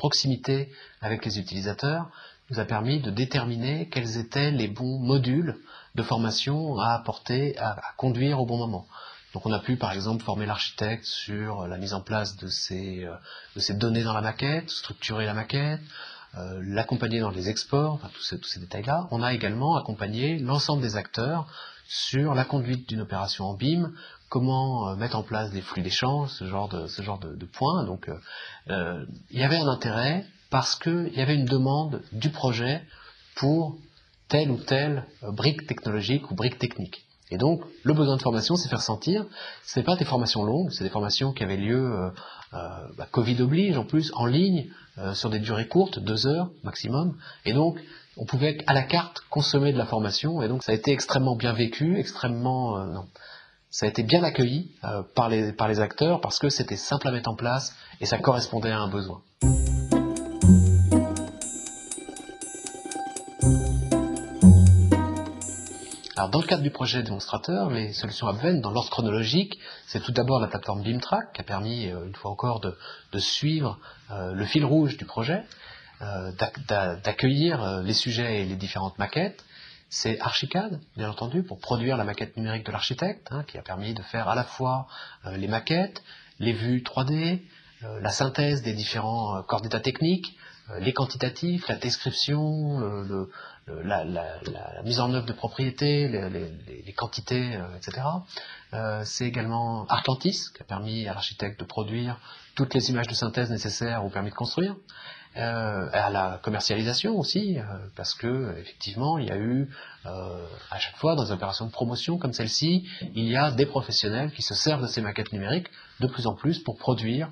proximité avec les utilisateurs nous a permis de déterminer quels étaient les bons modules de formation à apporter, à conduire au bon moment. Donc on a pu par exemple former l'architecte sur la mise en place de ces données dans la maquette, structurer la maquette, l'accompagner dans les exports, enfin, tous ces détails-là. On a également accompagné l'ensemble des acteurs sur la conduite d'une opération en BIM, comment mettre en place des flux d'échange, ce genre de points. Donc il y avait un intérêt parce qu'il y avait une demande du projet pour telle ou telle brique technologique ou brique technique. Et donc, le besoin de formation s'est fait ressentir. Ce n'est pas des formations longues, c'est des formations qui avaient lieu, Covid oblige en plus, en ligne, sur des durées courtes, 2 heures maximum. Et donc, on pouvait à la carte consommer de la formation. Et donc, ça a été extrêmement bien vécu, ça a été bien accueilli par les acteurs parce que c'était simple à mettre en place et ça correspondait à un besoin. Alors, dans le cadre du projet démonstrateur, les solutions Advent, dans l'ordre chronologique, c'est tout d'abord la plateforme BIMtrack qui a permis, une fois encore, de suivre le fil rouge du projet, d'accueillir les sujets et les différentes maquettes. C'est Archicad, bien entendu, pour produire la maquette numérique de l'architecte, qui a permis de faire à la fois les maquettes, les vues 3D, la synthèse des différents corps d'état techniques, les quantitatifs, la description, la mise en œuvre de propriétés, les quantités, etc. C'est également Arclantis qui a permis à l'architecte de produire toutes les images de synthèse nécessaires au permis de construire. À la commercialisation aussi, parce que effectivement il y a eu à chaque fois dans des opérations de promotion comme celle-ci, il y a des professionnels qui se servent de ces maquettes numériques de plus en plus pour produire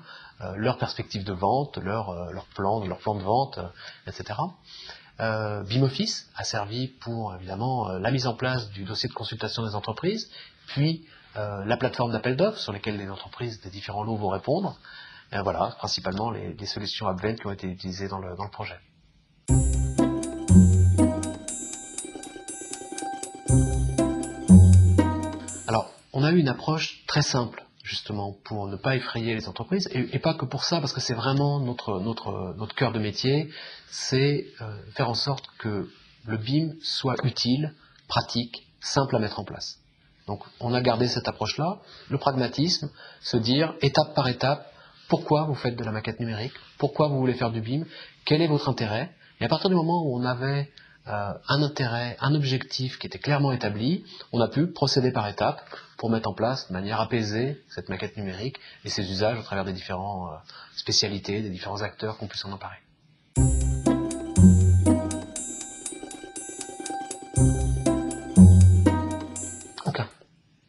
leurs perspectives de vente, leur plan de vente, etc. BIMoffice a servi pour évidemment la mise en place du dossier de consultation des entreprises, puis la plateforme d'appel d'offres sur lesquelles les entreprises des différents lots vont répondre. Voilà, principalement les solutions Advent qui ont été utilisées dans le projet. Alors, on a eu une approche très simple, justement, pour ne pas effrayer les entreprises, et pas que pour ça, parce que c'est vraiment notre cœur de métier, c'est faire en sorte que le BIM soit utile, pratique, simple à mettre en place. Donc, on a gardé cette approche-là, le pragmatisme, se dire, étape par étape, pourquoi vous faites de la maquette numérique, pourquoi vous voulez faire du BIM, quel est votre intérêt. Et à partir du moment où on avait un intérêt, un objectif qui était clairement établi, on a pu procéder par étapes pour mettre en place de manière apaisée cette maquette numérique et ses usages au travers des différentes spécialités, des différents acteurs qu'on puisse en emparer. Aucun.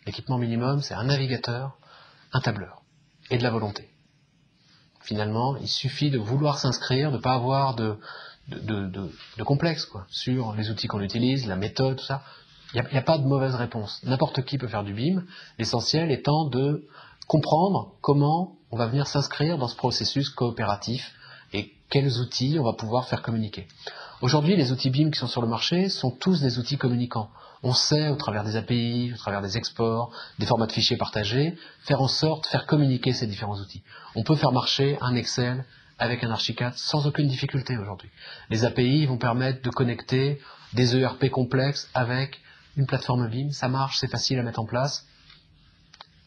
L'équipement minimum, c'est un navigateur, un tableur et de la volonté. Finalement, il suffit de vouloir s'inscrire, de ne pas avoir de complexe sur les outils qu'on utilise, la méthode, tout ça. Il n'y a pas de mauvaise réponse. N'importe qui peut faire du BIM. L'essentiel étant de comprendre comment on va venir s'inscrire dans ce processus coopératif et quels outils on va pouvoir faire communiquer. Aujourd'hui, les outils BIM qui sont sur le marché sont tous des outils communicants. On sait, au travers des API, au travers des exports, des formats de fichiers partagés, faire communiquer ces différents outils. On peut faire marcher un Excel avec un Archicad sans aucune difficulté aujourd'hui. Les API vont permettre de connecter des ERP complexes avec une plateforme BIM. Ça marche, c'est facile à mettre en place.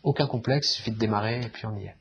Aucun complexe, il suffit de démarrer et puis on y est.